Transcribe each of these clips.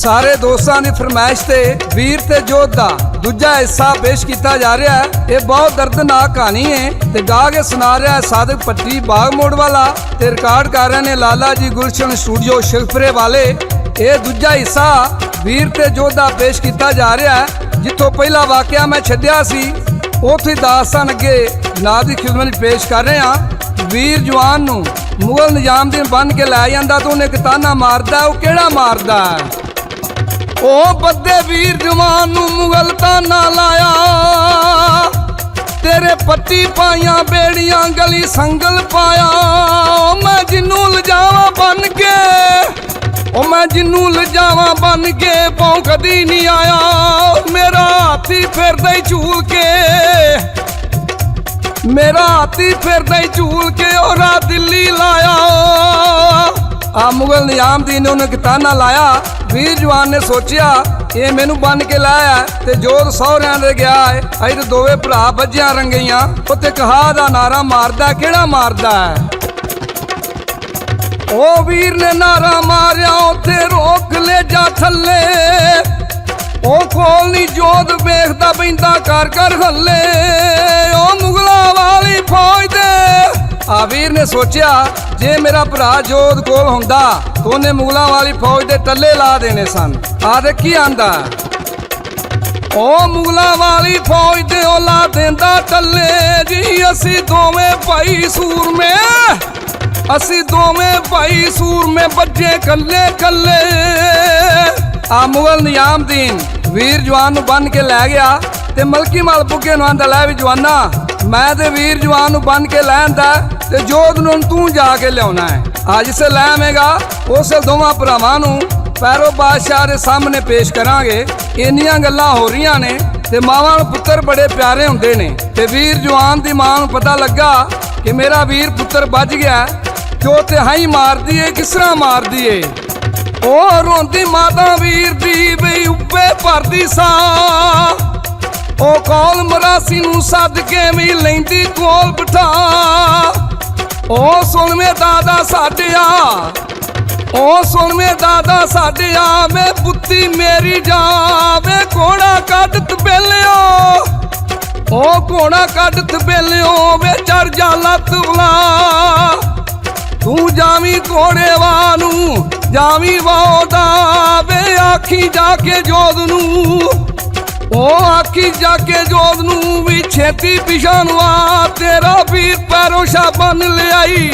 सारे दोस्तों की फरमाइश से वीर ते जोध का दूजा हिस्सा पेश किया जा रहा है। ये बहुत दर्दनाक कहानी है ते गा के सुना रहा है सादिक पट्टी बाग मोड़ वाला ते रिकॉर्ड कर रहे हैं लाला जी गुलशन स्टूडियो शिवपुरे वाले। ये दूजा हिस्सा वीर ते जोध का पेश किया जा रहा है। जिथों पहला वाकया मैं छड्या सी उथे दास्तान अगे जनाब की खिदमत पेश कर रहे हैं। वीर जवान नूं मुगल निजामुद्दीन बन के लै जांदा तो उन्हें ताना मारदा, वो केड़ा मारदा है? ओ बदे वीर जवान नूं मुगल ताना लाया, तेरे पट्टी पाइया बेड़ियां गली संगल पाया। ओ मैं जिन्नू लजावा बन के, ओ मैं जिन्नू लजावा बन के पाँव कदी नहीं आया। मेरा हाथी फिरदा ही झूल के, मेरा हाथी फिरदा ही झूल के और दिल्ली लाया। आ मुगल निजामुद्दीन ने उन्हें ताना लाया। वीर जवान ने सोचिया ये मैनू बन के लाया ते जोध सौहरियां दे गया है। अज तो दोवे भरा बजियां रंगईयां उत्ते कहा दा नारा मारदा, केड़ा मारदा है? ओ वीर ने नारा मारिया उत्ते रोक ले जा थल्ले, ओ कोल नी जोध वेखदा बैंदा कर कर हल्ले। ओ मुगला वाली फौज दे आ वीर ने सोचिया जे मेरा भरा जोध कोल हुंदा तो उन्हें मुगलों वाली फौज दे टल्ले ला देने सन। आदे की आंदा ओ मुगलों वाली फौज दे ओ ला देंदा टल्ले जी। असी दोवें भाई सूर में, असी दोवें भाई सूर में बजे कल्ले कल्ले। आ मुगल निजामुद्दीन वीर जवान नूं बन के लै गया ते मलकी माल बुगे नूं आंदा लै भी जवाना मैं ते वीर जवान नूं बन के लैंदा ते जोध नूं तू जाके लियाना है। आज से लैवेगा उस दोवां भरावां नूं पैरो बादशाह दे सामने पेश करांगे। इन्नियां गल्लां हो रही ने ते मावां नूं पुत्तर बड़े प्यारे हुंदे ने ते वीर जवान दी मां नूं पता लगा कि मेरा वीर पुत्तर बच गया। जो तिहाई मारदी है किस तरह मारदी है? ओ रोंदी माता वीर दी बई उब्बे भरदी सा। ओ कौल मरासी नूं सद के भी लैंदी कोल बिठा। ओ सुन में दादा साडिया, ओ सुन में दादा साडिया मैं पुत्ती मेरी जा वे घोड़ा कट तबेलियो। ओ घोड़ा कट तबेलियो वे चढ़ जा लत उला। तू जावी घोड़े वानू जावी वादा वे आखी जाके जोध नूं, ओ आखी जाके जोध नूं भी छेती पिछानुआ। तेरा वीर पैरों शा बन ले आई,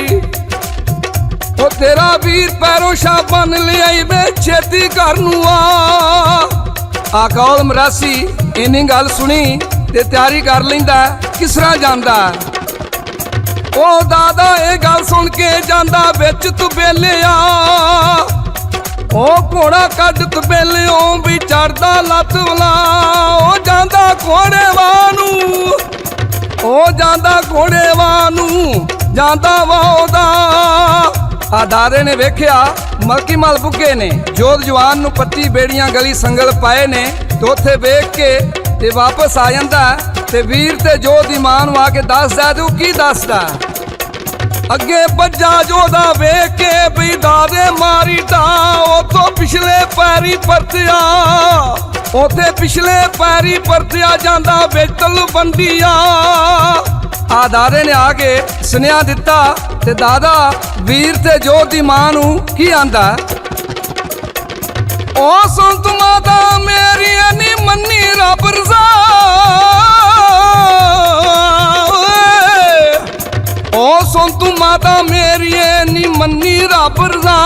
ओ तेरा वीर पैरों शा बन ले आई वे छेती घर नूं आ। कौल मरासी इन्नी गल सुनी ते तैयारी कर लैंदा किस तरह जांदा। ओ दादा ये गल सुन के जांदा बिच तबेलिया। ओ घोड़ा कट तबेलियों भी चढ़दा लत वला। ओ जांदा घोड़े वानू, ओ जांदा घोड़े वानू जांदा वादा। आ दादे ने वेख्या मलकी माल बुगे ने जोध जवान नूं पट्टी बेड़ियां गली संगल पाए ने तो उत्थे वेख के ते वापस आ जांदा ते वीर ते जोध दी मां नूं आके दसदा ते की दसदा अगे बज्जा जोधा वेख के भी दादे मारी टा। उतो पिछले पैरी परतिया, उथे पिछले पैरी परतिया जांदा बेतल बंदिया। आ दादे ने आके सुनिया दिता ते दादा वीर ते जोध दी मां नूं की आंदा। ओ सुन तू माता मेरी नी मन्नी रब रज़ा। ओ सुन तू माता मेरी नी मन्नी रब रज़ा।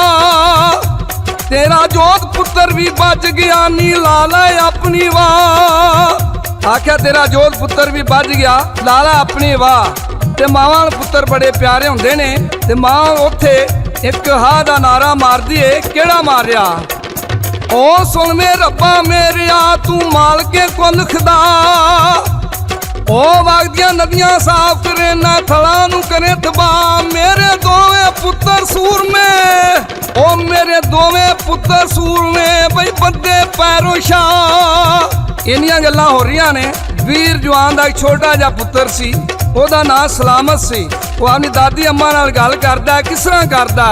तेरा जोध पुत्र भी बच गया नी लाला अपनी वाह। आख्या तेरा जोध पुत्र भी बच गया लाला अपनी वाह। ते मावां पुत्र बड़े प्यारे हुंदे ने ते मां उत्थे एक हा दा नारा मारदी है, केड़ा मारिया? ओ सुन में रब्बा मेरिया तू माल के कुल खुदा। ओ वगदियां नदियां साफ करे ना थला नू करे तबा। मेरे दोवें पुत्र सूर में, ओ मेरे दोवें पुत्र सूर में बई बंदे पैरों शा। इन्नियां गल्लां हो रही ने। वीर जवान दा एक छोटा जा पुत्र सी, ओदा नाम सलामत सी। वो अपनी दादी अम्मा नाल गल करदा किस तरह करदा।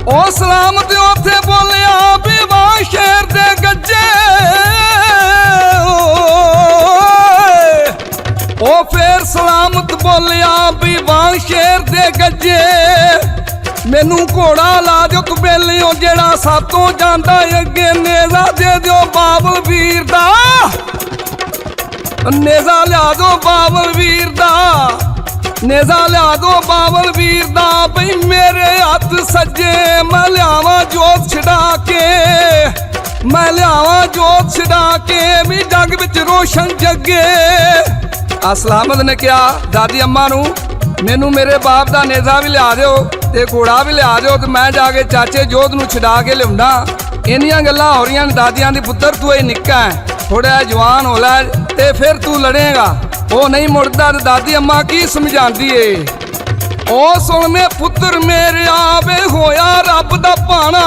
ओ सलामत उथे बोलिया भी वाह शेर दे गज्जे। ओ फिर सलामत बोलिया भी वाह शेर दे गज्जे। मैनू घोड़ा ला दो तबेलियों जेड़ा सातों जांदा अगे। नेज़ा दे दियो बाबल वीर दा, नेज़ा लिया दो बाबल वीर दा, नेज़ा लिया दो बाबल वीर दा। बई मेरे हथ सज्जे मैं लियावा जोत छड़ा के, मैं लियावा जोत छड़ा के भी जग विच रोशन जगे। आ सलामत ने कहा दादी अम्मा नू मैनू मेरे बाप दा नेज़ा भी लिया दो ते घोड़ा भी लिया दो ते मैं जाके चाचे जोत नू छड़ा के लियाउंदा। इन्नियां गल्लां हो रही दादियां दी पुत्तर तू ये निक्का है, थोड़ा जवान हो लै ते फिर तू लड़ेगा। वो नहीं मुड़दा ते दादी अम्मा की समझांदी है। ओ सुन में पुत्तर मेरे आवे होया रब दा पाना।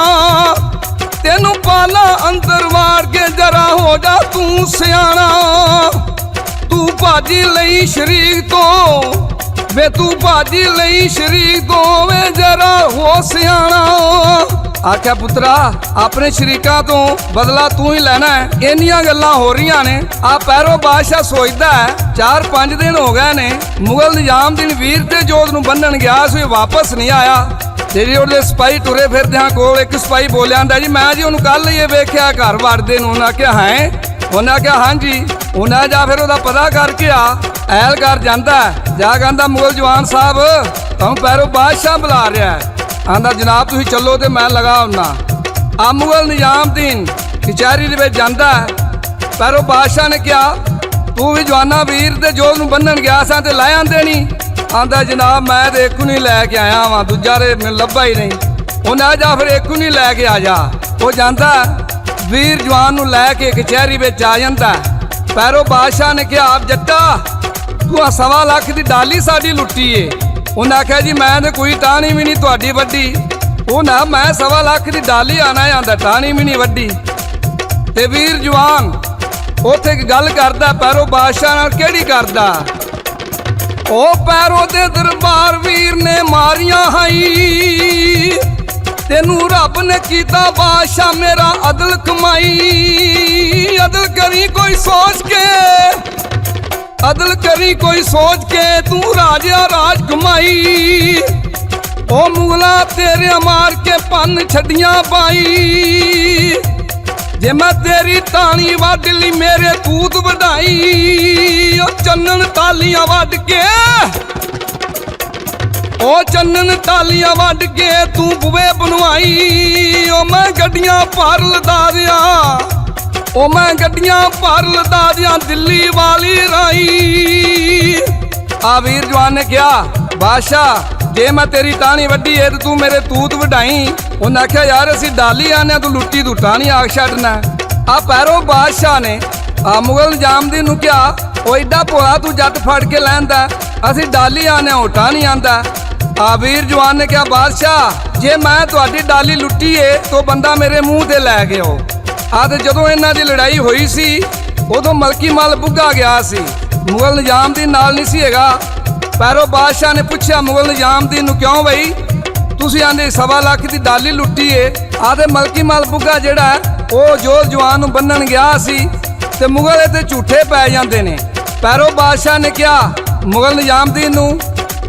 तेनू पाला अंदर वाड़ के जरा हो जा तू सियाना। तू भाजी लई शरीक तो वे, तू भाजी लई शरीक तो वे जरा हो सियाना। आख्या पुत्रा अपने शरीका तो बदला तू ही लेना है। इन्नियां गल्लां हो रही ने। आ पैरो बादशाह सोचदा है 4-5 दिन हो गए ने मुगल निजामुद्दीन वीर ते जोत नूं बन्नण गया सी, वापस नहीं आया। जी ਉਹਦੇ सिपाही टुरे फिरदे हाँ कोल एक सिपाही बोलिया आंदा जी मैं जी ਉਹਨੂੰ कल ये वेख्या घर वड़दे नूं। उन्हें आख्या है, उन्हें आख्या हाँ जी। उन्हें जा फिर ਉਹਦਾ पता करके आ ऐलकार जांदा जा कहंदा मुगल जवान साहब तुम पैरो बादशाह बुला रहा है। आंदा जनाब तुसीं चलो तो मैं लगा आउना। आ मुगल निजामुद्दीन कचहरी दे विच जांदा। पैरो बादशाह ने कहा तू भी जवाना वीर ते जोत नूं बन्नण गया सा ते लै आंदे नहीं। आंदा जनाब मैं तो एक नहीं लैके आया वां, दूजा रे मैं लभा ही नहीं। उन्हें जा फिर एक नहीं लैके आ जा। वो जांदा वीर जवान नूं लैके कचहरी विच आ जांदा। पैरो बादशाह ने कहा आप जट्टा तू 1.25 लाख की डाली साडी लुट्टी है। उन्हें आख्या जी मैं तो कोई टाणी भी नहीं तुहाडी वड्डी। उन्हें मैं 1.25 लाख की डाली आना आंदा टाणी भी नहीं वड्डी। ते वीर जवान उत्थे गल करदा पैरो बादशाह नाल केड़ी करदा। ओ पैरों दे दरबार वीर ने मारियां हाई। तेनू रब ने कीता बादशाह मेरा अदल कमाई। अदल करी कोई सोच के, अदल करी कोई सोच के तू राजा राज कमाई। ओ मुगला तेरे मार के पन छड़ियां पाई। जे मैं तेरी टाणी वड ली मेरे तूत वडाई। ओ चन्नन तालियां वड के, ओ चन्नन तालियां वड के तू बुवे बनवाई। ओ मैं गड्डियां पार लदा दिया, ओ मैं गड्डियां पार लदा दिया दिल्ली वाली राई। आ वीर जवान ने कहा बादशाह जे मैं तेरी टाणी वड्डी है तो तू मेरे तूत वडाई। उन्हें आख्या यार असी डाली आने तू लुट्टी तू टाणी आख छड्डना। आ पैरों बादशाह ने आ मुगल निजामुद्दीन नूं कहा ओ एडा भोला तू जट फड़ के लैंदा, असी डाली आने ओ टाणी आंदा। आ वीर जवान ने कहा बादशाह जे मैं तुहाडी डाली लुट्टी है तो बंदा मेरे मुंह ते लै गया। आ ते जदों इन्हां दी लड़ाई होई सी उदों मलकी मल बुग्गा गया सी, मुगल निजामुद्दीन नाल नहीं सी हैगा। पैरो बादशाह ने पूछा मुगल निजामुद्दीन नूं क्यों बई तुसीं आंदे 1.25 लाख की डाली लुट्टी है। आते मलकी मल बुग्गा जिहड़ा वो जोत जवान नूं बन्नण गया सी ते मुगल इत्थे झूठे पै जांदे ने। पैरो बादशाह ने कहा मुगल निजामुद्दीन नूं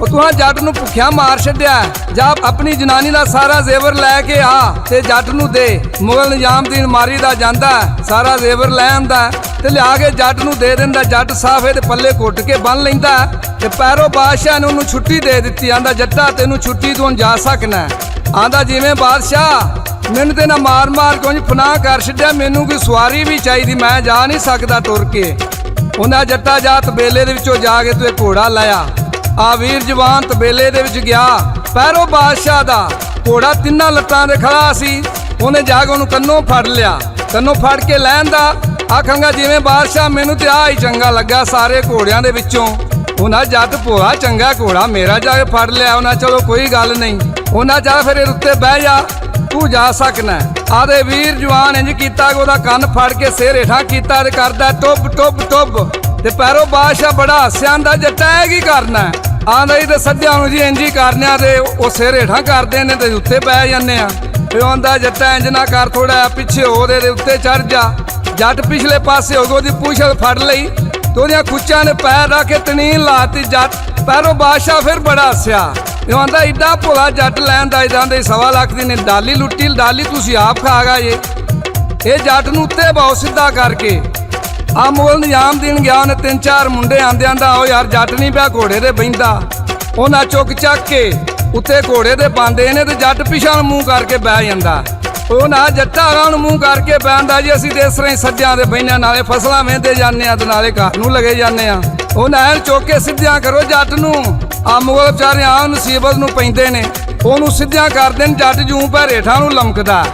तुहां जट नूं भुखिया मार छड्डिया, जा अपनी जनानी दा सारा जेवर लैके आ ते जट नूं दे। मुगल निजामुद्दीन मारी दा जांदा सारा जेवर लै आंदा ते लिया के जट नूं दे दिंदा। जट साफे दे पल्ले घुट के बन लैंदा ते पैरो बादशाह ने उन्होंने छुट्टी दे दी। आंदा जट्टा तेनू छुट्टी तू जा सकना। आंदा जिवें बादशाह मैनू ते ना मार मार कुछ फनाह कर छड्डिया, मैनू कोई सवारी भी चाहिए, मैं जा नहीं सकता टुर के। उन्हें जट्टा जा तबेले दे विचों जाके तू एक घोड़ा लाया। आ वीर जवान तबेले दे विच गया। पैरो बादशाह दा घोड़ा 3 लत्तां दे खड़ा सी। उन्हें जाके उन्होंने कन्नों फड़ लिया, कन्नों फड़ के लैंदा। आखांगा जिवें बादशाह मैनू ते आ ही चंगा लगा सारे घोड़ियां दे विचों। उन्हें जट भोआ चंगा घोड़ा मेरा जाके फड़ लिया। उन्हें चलो कोई गल नहीं, उन्हें जा फिर उत्ते बह जा तू जा सकना। आदे वीर जवान इंज कीता कि ओहदा कन्न फड़ के सिर हेठां कीता ते करदा टुब टुब टुब ते पैरो बादशाह बड़ा हस्सिया आंदा जट्टा की करना ਆਂਦਾ ਹੀ ਤੇ ਸੱਜਿਆਂ ਨੂੰ ਜੀ ਇੰਜ ਹੀ ਕਰਨਿਆ ਤੇ ਉਹ ਸਿਰ ਹੇਠਾਂ ਕਰਦੇ ਨੇ ਤੇ ਉੱਤੇ ਪੈ ਜਾਂਦੇ ਆ। ਇਹ ਆਂਦਾ ਜੱਟਾ ਇੰਜ ਨਾ ਕਰ, ਥੋੜਾ ਪਿੱਛੇ ਉਹਦੇ ਉੱਤੇ ਚੜ ਜਾ। ਜੱਟ ਪਿਛਲੇ ਪਾਸੇ ਹੋ ਗਿਆ, ਉਹਦੀ ਪੂਛਲ ਫੜ ਲਈ ਤੇ ਉਹਦੀਆਂ ਕੁੱਚਾਂ ਨੇ ਪੈਰ ਰੱਖ ਕੇ ਤਨੀਨ ਲਾਤੀ। ਜੱਟ ਪੈਰੋਂ ਬਾਦਸ਼ਾਹ ਫਿਰ ਬੜਾ ਹੱਸਿਆ। ਇਹ ਆਂਦਾ ਏਡਾ ਭੋਲਾ ਜੱਟ ਲੈਣ ਦਾ ਇਦਾਂ ਦੇ 1.25 ਲੱਖ ਦੀ ਨੇ ਡਾਲੀ ਲੁੱਟੀ, ਡਾਲੀ ਤੁਸੀਂ ਆਪ ਖਾ ਗਏ। ਇਹ ਜੱਟ ਨੂੰ ਉੱਤੇ ਬਹੁਤ ਸਿੱਧਾ ਕਰਕੇ ਆ ਮੁਗਲ ਨਿਜ਼ਾਮ ਦੇਣ ਗਿਆ। ਉਹਨੇ 3-4 ਮੁੰਡੇ ਆਂਦੇ ਆਂਦਾ ਉਹ ਯਾਰ ਜੱਟ ਨਹੀਂ ਪਿਆ ਘੋੜੇ ਤੇ ਬਹਿੰਦਾ। ਉਹਨਾਂ ਚੁੱਕ ਚੱਕ ਕੇ ਉੱਤੇ ਘੋੜੇ ਤੇ ਪਾਉਂਦੇ ਨੇ ਤੇ ਜੱਟ ਪਿਛਾਂ ਮੂੰਹ ਕਰਕੇ ਬਹਿ ਜਾਂਦਾ। ਉਹ ਨਾ ਜੱਟਾਂ ਨੂੰ ਮੂੰਹ ਕਰਕੇ ਬਹਿੰਦਾ ਜੀ ਅਸੀਂ ਤੇ ਇਸ ਤਰ੍ਹਾਂ ਹੀ ਸੱਜਿਆਂ ਦੇ ਬਹਿਣਾ, ਨਾਲੇ ਫਸਲਾਂ ਵੇਂਦੇ ਜਾਂਦੇ ਆ ਤੇ ਨਾਲੇ ਘਰ ਨੂੰ ਲਗੇ ਜਾਂਦੇ ਆ। ਉਹ ਨਹਿਰ ਚੁੱਕ ਕੇ ਸਿੱਧਿਆਂ ਕਰੋ ਜੱਟ ਨੂੰ। ਆ ਮੁਗਲ ਵਿਚਾਰੇ ਆ ਮੁਸੀਬਤ ਨੂੰ ਪੈਂਦੇ ਨੇ, ਉਹਨੂੰ ਸਿੱਧਿਆਂ ਕਰਦੇ ਨੇ। ਜੱਟ ਜੂੰ ਪੈ ਹੇਠਾਂ ਨੂੰ ਲਮਕਦਾ।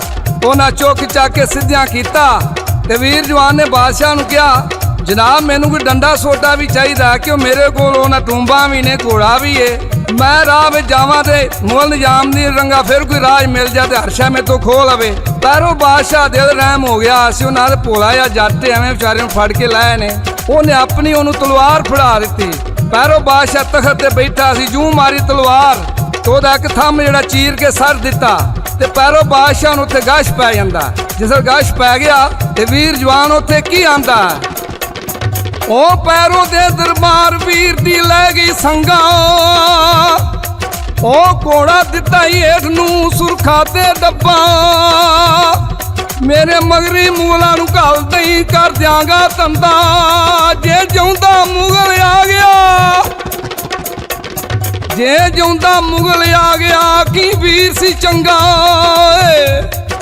ਉਹਨਾਂ ਚੁੱਕ ਚੱਕ ਕੇ ਸਿੱਧਿਆਂ ਕੀਤਾ ਤੇ ਵੀਰ ਜਵਾਨ ਨੇ ਬਾਦਸ਼ਾਹ ਨੂੰ ਕਿਹਾ ਜਨਾਬ ਮੈਨੂੰ ਕੋਈ ਡੰਡਾ ਸੋਟਾ ਵੀ ਚਾਹੀਦਾ ਕਿ ਮੇਰੇ ਕੋਲ ਉਹਨਾਂ ਟੂੰਬਾਂ ਵੀ ਨੇ, ਘੋੜਾ ਵੀ ਏ। ਮੈਂ ਰਾਹ ਵਿੱਚ ਜਾਵਾਂ ਤੇ ਮੁਗਲ ਨਿਜ਼ਾਮ ਦੀ ਰੰਗਾ ਫਿਰ ਕੋਈ ਰਾਜ ਮਿਲ ਜਾ ਤੇ ਹਰਸ਼ਾ ਮੇਰੇ ਤੋਂ ਖੋਹ ਲਵੇ। ਪੈਰੋਂ ਬਾਦਸ਼ਾਹ ਦਿਲ ਰਹਿਮ ਹੋ ਗਿਆ ਸੀ। ਉਹਨਾਂ ਦੇ ਭੋਲਾ ਜਿਹਾ ਜੱਟ ਐਵੇਂ ਵਿਚਾਰੇ ਨੂੰ ਫੜ ਕੇ ਲਾਏ ਨੇ। ਉਹਨੇ ਆਪਣੀ ਉਹਨੂੰ ਤਲਵਾਰ ਫੜਾ ਦਿੱਤੀ। ਪੈਰੋਂ ਬਾਦਸ਼ਾਹ ਤਖਤ ਤੇ ਬੈਠਾ ਸੀ, ਜੂੰ ਮਾਰੀ ਤਲਵਾਰ ਤੇ ਉਹਦਾ ਇੱਕ ਥੰਮ ਜਿਹੜਾ ਚੀਰ ਕੇ ਸਰ ਦਿੱਤਾ ਤੇ ਪੈਰੋਂ ਬਾਦਸ਼ਾਹ ਨੂੰ ਉੱਥੇ ਗਸ਼ ਪੈ ਜਾਂਦਾ। ਜਿਸ ਗਸ਼ ਪੈ ਗਿਆ ਤੇ ਵੀਰ ਜਵਾਨ ਉੱਥੇ ਕੀ ਆਂਦਾ, ਉਹ ਪੈਰੋਂ ਦੇ ਦਰਬਾਰ ਵੀਰ ਦੀ ਲੈ ਗਈ ਸੰਗਾ। ਉਹ ਘੋੜਾ ਦਿੱਤਾ ਹੀ ਹੇਠ ਨੂੰ ਸੁਰਖਾ ਤੇ ਡੱਬਾ। ਮੇਰੇ ਮਗਰੀ ਮੁਗਲਾਂ ਨੂੰ ਘੱਲ ਦਈ ਕਰ ਦਿਆਂਗਾ ਤੰਦਾ। ਜੇ ਜਿਉਂਦਾ ਮੁਗਲ ਆ ਗਿਆ, ਜੇ ਜਿਉਂਦਾ ਮੁਗਲ ਆ ਗਿਆ ਕੀ ਵੀਰ ਸੀ ਚੰਗਾ।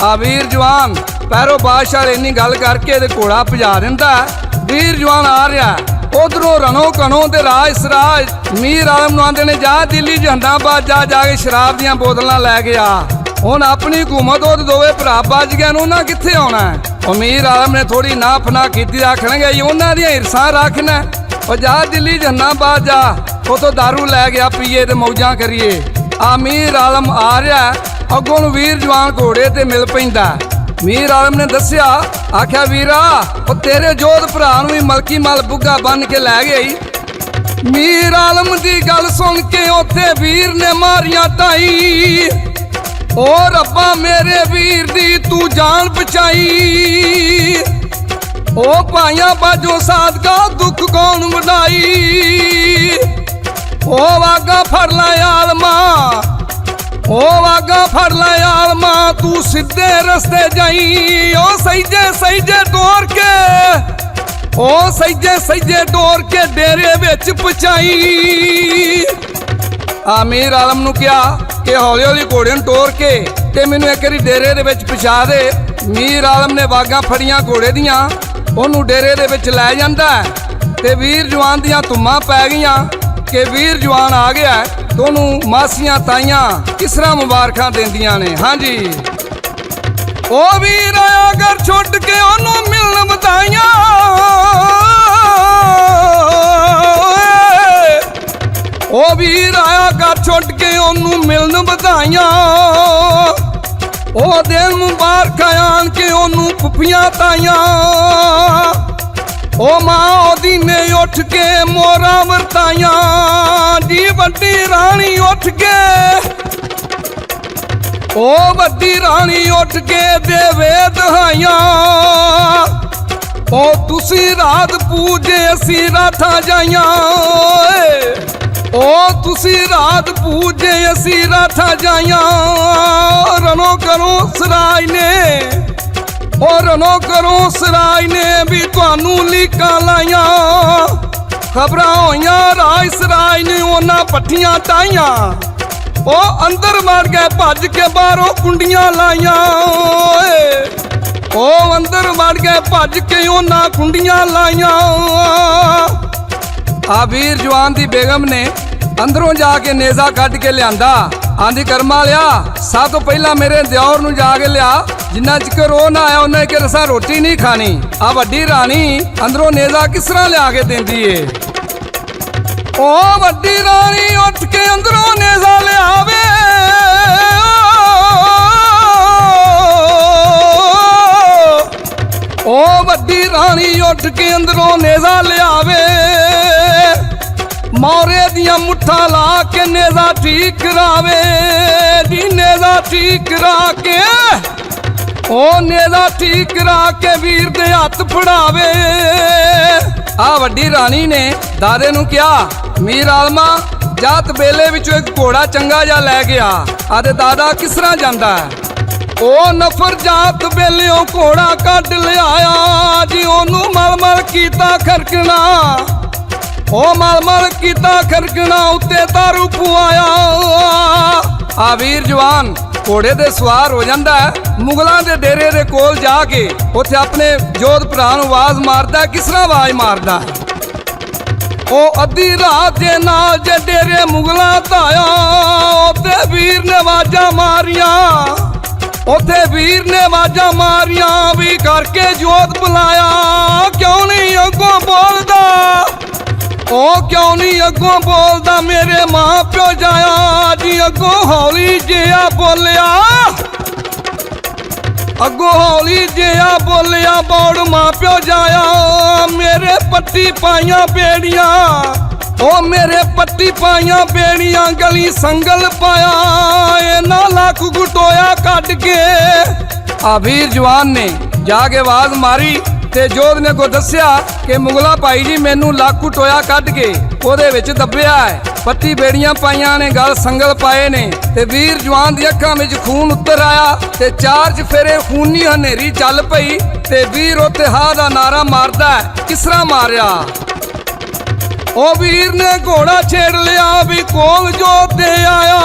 ਆ ਵੀਰ ਜਵਾਨ ਪੈਰੋਂ ਬਾਦਸ਼ਾਹ ਇੰਨੀ ਗੱਲ ਕਰਕੇ ਤੇ ਘੋੜਾ ਭਜਾ ਦਿੰਦਾ। ਵੀਰ ਜਵਾਨ ਆ ਰਿਹਾ ਉਧਰੋਂ ਰਣੋ ਕਣੋ ਤੇ ਰਾਜ ਸਰਾਜ ਮੀਰ ਆਲਮ ਨੂੰ ਆਂਦੇ ਨੇ ਜਾ ਦਿੱਲੀ ਜਹਾਨਾਬਾਦ ਜਾ ਕੇ ਸ਼ਰਾਬ ਦੀਆਂ ਬੋਤਲਾਂ ਲੈ ਗਿਆ। ਹੁਣ ਆਪਣੀ ਹਕੂਮਤ ਉਹ ਦੋਵੇਂ ਭਰਾ ਵੱਜ ਗਏ, ਉਹਨਾਂ ਕਿੱਥੇ ਆਉਣਾ। ਉਹ ਮੀਰ ਆਲਮ ਨੇ ਥੋੜੀ ਨਾ ਫਨਾ ਕੀਤੀ, ਆਖਣਗੇ ਉਹਨਾਂ ਦੀਆਂ ਹਿਰਸਾਂ ਰੱਖਣਾ। ਉਹ ਜਾ ਦਿੱਲੀ ਜਹਾਨਾਬਾਦ ਜਾ, ਉਥੋਂ ਦਾਰੂ ਲੈ ਗਿਆ ਪੀਏ ਤੇ ਮੌਜਾਂ ਕਰੀਏ। ਆ ਮੀਰ ਆਲਮ ਆ ਰਿਹਾ, ਅੱਗੋਂ ਨੂੰ ਵੀਰ ਜਵਾਨ ਘੋੜੇ ਤੇ ਮਿਲ ਪੈਂਦਾ। ਮੀਰ ਆਲਮ ਨੇ ਦੱਸਿਆ, ਆਖਿਆ ਵੀਰਾ ਉਹ ਤੇਰੇ ਜੋਧ ਭਰਾ ਨੂੰ ਵੀ ਮਲਕੀ ਮਲ ਬੁੱਗਾ ਬੰਨ ਕੇ ਲੈ ਗਈ। ਮੀਰ ਆਲਮ ਦੀ ਗੱਲ ਸੁਣ ਕੇ ਉੱਥੇ ਵੀਰ ਨੇ ਮਾਰੀਆਂ ਢਾਈ। ਓ ਰੱਬਾ ਮੇਰੇ ਵੀਰ ਦੀ ਤੂੰ ਜਾਨ ਬਚਾਈ। ਓ ਭਾਈਆਂ ਬਾਜੋ ਸਾਦਕਾ ਦੁੱਖ ਕੌਣ ਵਡਾਈ। ਓ ਵਾਗਾ ਫੜ ਲੈ ਆਲਮਾ, ਓ ਵਾਗਾ ਫੜ ਲੈ ਆਲਮਾ ਤੂੰ ਸਿੱਧੇ ਰਸਤੇ ਜਾਈ। ਓ ਸਹੀਜੇ ਸਹੀਜੇ ਟੋਰ ਕੇ, ਓ ਸਹੀਜੇ ਸਹੀਜੇ ਟੋਰ ਕੇ ਡੇਰੇ ਵਿੱਚ ਪਹੁੰਚਾਈ। ਮੀਰ ਆਲਮ ਨੂੰ ਕਿਹਾ ਕਿ ਹੌਲੀ ਹੌਲੀ ਘੋੜੇ ਨੂੰ ਟੋਰ ਕੇ ਤੇ ਮੈਨੂੰ ਇੱਕ ਵਾਰੀ ਡੇਰੇ ਦੇ ਵਿੱਚ ਪਹੁੰਚਾ ਦੇ। ਮੀਰ ਆਲਮ ਨੇ ਵਾਗਾਂ ਫੜੀਆਂ ਘੋੜੇ ਦੀਆਂ, ਉਹਨੂੰ ਡੇਰੇ ਦੇ ਵਿੱਚ ਲੈ ਜਾਂਦਾ ਤੇ ਵੀਰ ਜਵਾਨ ਦੀਆਂ ਧੁੰਮਾਂ ਪੈ ਗਈਆਂ ਕਿ ਵੀਰ ਜਵਾਨ ਆ ਗਿਆ। ਦੋਨੋਂ ਮਾਸੀਆਂ ਤਾਈਆਂ ਕਿਸ ਤਰ੍ਹਾਂ ਮੁਬਾਰਕਾਂ ਦਿੰਦੀਆਂ ਨੇ। ਹਾਂਜੀ ਉਹ ਵੀਰ ਆਇਆ ਘਰ ਛੁੱਟ ਕੇ ਉਹਨੂੰ ਮਿਲਣ ਵਧਾਈਆਂ। ਉਹ ਵੀਰ ਆਇਆ ਘਰ ਛੁੱਟ ਕੇ ਉਹਨੂੰ ਮਿਲਣ ਵਧਾਈਆਂ। ਉਹ ਦਿਨ ਮੁਬਾਰਕਾਂ ਆਣ ਕੇ ਉਹਨੂੰ ਪੁੱਪੀਆਂ ਤਾਈਆਂ। ਉਹ ਮਾਂ ਉਹਦੀ ਨੇ ਉੱਠ ਕੇ ਮੋਰਾਂ ਵਰਤਾਈਆਂ। ਜੀ ਵੱਡੀ ਰਾਣੀ ਉੱਠ ਕੇ, ਉਹ ਵੱਡੀ ਰਾਣੀ ਉੱਠ ਕੇ ਦੇਵੇ ਦਹਾਈਆਂ। ਉਹ ਤੁਸੀਂ ਰਾਤ ਪੂਜੇ ਅਸੀਂ ਰਾਤਾਂ ਜਾਈਆਂ। ਉਹ ਤੁਸੀਂ ਰਾਤ ਪੂਜੇ ਅਸੀਂ ਰਾਤਾਂ ਜਾਈਆਂ। ਰਣੋ ਕਰੋ ਸਰਾਜ ਨੇ, ਉਹ ਰਣੋ ਕਰੋ ਸਰਾਜ ਨੇ ਵੀ ਤੁਹਾਨੂੰ ਲੀਕਾਂ ਲਾਈਆਂ। ਖਬਰਾਂ ਹੋਈਆਂ ਰਾਜ ਸਰਾਜ ਨੇ ਉਹਨਾਂ ਪੱਠੀਆਂ ਟਾਈਆਂ। ਉਹ ਅੰਦਰ ਵੜ ਗਏ ਭੱਜ ਕੇ ਬਾਹਰੋਂ ਕੁੰਡੀਆਂ ਲਾਈਆਂ। ਉਹ ਅੰਦਰ ਵੜ ਗਏ ਭੱਜ ਕੇ ਉਹਨਾਂ ਕੁੰਡੀਆਂ ਲਾਈਆਂ। ਆ ਵੀਰ ਜਵਾਨ ਦੀ ਬੇਗਮ ਨੇ ਅੰਦਰੋਂ ਜਾ ਕੇ ਨੇਜ਼ਾ ਕੱਢ ਕੇ ਲਿਆਂਦਾ। ਆਂਦੀ ਕਰਮਾ ਲਿਆ, ਸਭ ਤੋਂ ਪਹਿਲਾਂ ਮੇਰੇ ਦਿਓਰ ਨੂੰ ਜਾ ਕੇ ਲਿਆ। ਜਿੰਨਾ ਚਿਰ ਉਹ ਨਾ ਆਇਆ ਉਹਨਾਂ ਚਿਰ ਅਸਾਂ ਰੋਟੀ ਨਹੀਂ ਖਾਣੀ। ਆ ਵੱਡੀ ਰਾਣੀ ਅੰਦਰੋਂ ਨੇਜ਼ਾ ਕਿਸ ਤਰ੍ਹਾਂ ਲਿਆ ਕੇ ਦਿੰਦੀ ਏ। ਉਹ ਵੱਡੀ ਰਾਣੀ ਉੱਠ ਕੇ ਅੰਦਰੋਂ ਨੇਜ਼ਾ ਲਿਆਵੇ। ਉਹ ਵੱਡੀ ਰਾਣੀ ਉੱਠ ਕੇ ਅੰਦਰੋਂ ਨੇਜ਼ਾ ਲਿਆਵੇ। ਮੌਰੇ ਦੀਆਂ ਮੁੱਠਾਂ ਲਾ ਕੇ ਨੇਜ਼ਾ ਠੀਕ ਕਰਾਵੇ ਜੀ, ਨੇਜ਼ਾ ਠੀਕ ਕਰਾ ਕੇ ਉਹ ਨੇਜ਼ਾ ਠੀਕ ਕਰਾ ਕੇ ਵੀਰ ਦੇ ਹੱਥ ਫੜਾਵੇ। ਆ ਵੱਡੀ ਰਾਣੀ ਨੇ ਦਾਦੇ ਨੂੰ ਕਿਹਾ, ਮੀਰ ਆਲਮਾ ਜਾਤ ਬੇਲੇ ਵਿੱਚੋਂ ਇੱਕ ਘੋੜਾ ਚੰਗਾ ਜਿਹਾ ਲੈ ਗਿਆ। ਆਦੇ ਦਾਦਾ ਕਿਸ ਤਰ੍ਹਾਂ ਜਾਂਦਾ ਹੈ? ਉਹ ਨਫਰ ਜਾਤ ਬੇਲਿਓ ਘੋੜਾ ਕੱਢ ਲਿਆਇਆ ਜੀ, ਉਹਨੂੰ ਮਲ-ਮਲ ਕੀਤਾ ਖਰਕਣਾ, ਉਹ ਮਲ-ਮਲ ਕੀਤਾ ਖਰਕਣਾ, ਉੱਤੇ ਤਾਰੂ ਪਵਾਇਆ। ਆ ਵੀਰ ਜਵਾਨ ਘੋੜੇ ਦੇ ਸਵਾਰ ਹੋ ਜਾਂਦਾ ਹੈ, ਮੁਗਲਾਂ ਦੇ ਡੇਰੇ ਦੇ ਕੋਲ ਜਾ ਕੇ ਉੱਥੇ ਆਪਣੇ ਜੋਧ ਭਰਾ ਨੂੰ ਆਵਾਜ਼ ਮਾਰਦਾ। ਕਿਸ ਤਰ੍ਹਾਂ ਆਵਾਜ਼ ਮਾਰਦਾ? ਉਹ ਅੱਧੀ ਰਾਤ ਦੇ ਨਾਲ ਜੇ ਡੇਰੇ ਮੁਗਲਾਂ ਧਾਇਆ, ਉੱਥੇ ਵੀਰ ਨੇ ਆਵਾਜ਼ਾਂ ਮਾਰੀਆਂ, ਉੱਥੇ ਵੀਰ ਨੇ ਆਵਾਜ਼ਾਂ ਮਾਰੀਆਂ ਵੀ ਕਰਕੇ ਜੋਤ ਬੁਲਾਇਆ। ਕਿਉਂ ਨਹੀਂ ਅੱਗੋਂ ਬੋਲਦਾ, ਉਹ ਕਿਉਂ ਨਹੀਂ ਅੱਗੋਂ ਬੋਲਦਾ, ਮੇਰੇ ਮਾਂ ਪਿਓ ਜਾਇਆ ਜੀ। ਅੱਗੋਂ ਹੌਲੀ ਜਿਹਾ ਬੋਲਿਆ, ਅੱਗੋਂ ਹੌਲੀ ਜਿਹਾ ਬੋਲਿਆ, ਬੋੜ ਮਾਂ ਪਿਓ ਜਾਇਆ। ਮੇਰੇ ਪੱਟੀ ਪਾਈਆਂ ਬੇੜੀਆਂ, ਉਹ ਮੇਰੇ ਪੱਟੀ ਪਾਈਆਂ ਬੇੜੀਆਂ, ਗਲੀ ਸੰਗਲ ਪਾਇਆ, ਇਹਨਾਂ ਲੱਕ ਗੁਟੋਇਆ ਕੱਢ ਕੇ। ਆ ਵੀਰ ਜਵਾਨ ਨੇ ਜਾ ਕੇ ਆਵਾਜ਼ ਮਾਰੀ ਤੇ ਜੋਧ ਨੇ ਕੋ ਦੱਸਿਆ ਕਿ ਮੁਗਲਾ ਭਾਈ ਜੀ ਮੈਨੂੰ ਲਾਕੂ ਟੋਇਆ ਕੱਢ ਕੇ ਉਹਦੇ ਵਿੱਚ ਦੱਬਿਆ ਹੈ, ਪੱਟੀ ਬੇੜੀਆਂ ਪਾਈਆਂ ਨੇ, ਗਲ ਸੰਗਲ ਪਾਏ ਨੇ। ਤੇ ਵੀਰ ਜਵਾਨ ਦੀ ਅੱਖਾਂ ਵਿੱਚ ਖੂਨ ਉੱਤਰ ਆਇਆ ਤੇ ਚਾਰ ਚਫੇਰੇ ਖੂਨੀ ਹਨੇਰੀ ਚੱਲ ਪਈ ਤੇ ਵੀਰ ਉੱਤੇ ਹਾਂ ਦਾ ਨਾਰਾ ਮਾਰਦਾ। ਕਿਸ ਤਰ੍ਹਾਂ ਮਾਰਿਆ? ਉਹ ਵੀਰ ਨੇ ਘੋੜਾ ਛੇੜ ਲਿਆ ਵੀ ਕੋਲ ਜੋਧ ਦੇ ਆਇਆ,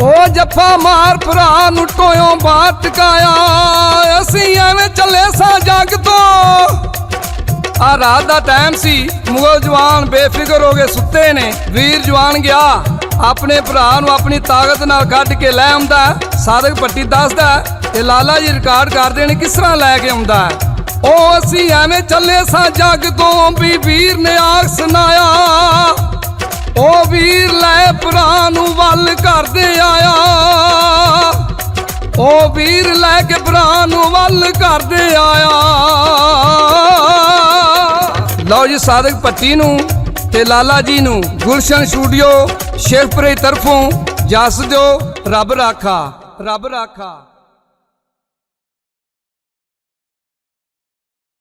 ਉਹ ਜੱਫਾ ਮਾਰ ਭਰਾ ਨੂੰ ਟੋਇਓ ਬਾਹਰ ਟਿਕਾਇਆ। ਅਸੀਂ ਐਵੇਂ ਚੱਲੇ ਸਾਂ ਜੱਗ ਤੋਂ। ਆ ਰਾਤ ਦਾ ਟਾਈਮ ਸੀ, ਮੁਗਲ ਜਵਾਨ ਬੇਫਿਕਰ ਹੋ ਕੇ ਸੁੱਤੇ ਨੇ। ਵੀਰ ਜਵਾਨ ਗਿਆ ਆਪਣੇ ਭਰਾ ਨੂੰ ਆਪਣੀ ਤਾਕਤ ਨਾਲ ਕੱਢ ਕੇ ਲੈ ਆਉਂਦਾ। ਸਾਦਕ ਭੱਟੀ ਦੱਸਦਾ ਤੇ ਲਾਲਾ ਜੀ ਰਿਕਾਰਡ ਕਰਦੇ ਨੇ ਕਿਸ ਤਰ੍ਹਾਂ ਲੈ ਕੇ ਆਉਂਦਾ। ਉਹ ਅਸੀਂ ਐਵੇਂ ਚੱਲੇ ਸਾਂ ਜੱਗ ਤੋਂ ਵੀ ਵੀਰ ਨੇ ਆਖ ਸੁਣਾਇਆ, ਉਹ ਵੀਰ ਲੈ ਭਰਾ ਨੂੰ ਵੱਲ ਕਰਦੇ ਆਇਆ, ਉਹ ਵੀਰ ਲੈ ਕੇ ਭਰਾ ਨੂੰ ਵੱਲ ਕਰਦੇ ਆਇਆ। ਲਓ ਜੀ ਸਾਦਕ ਭੱਟੀ ਨੂੰ ਤੇ ਲਾਲਾ ਜੀ ਨੂੰ ਗੁਲਸ਼ਨ ਸਟੂਡੀਓ ਸ਼ੇਖਪੁਰੇ ਤਰਫੋਂ ਜਸ ਦਿਓ। ਰੱਬ ਰਾਖਾ, ਰੱਬ ਰਾਖਾ।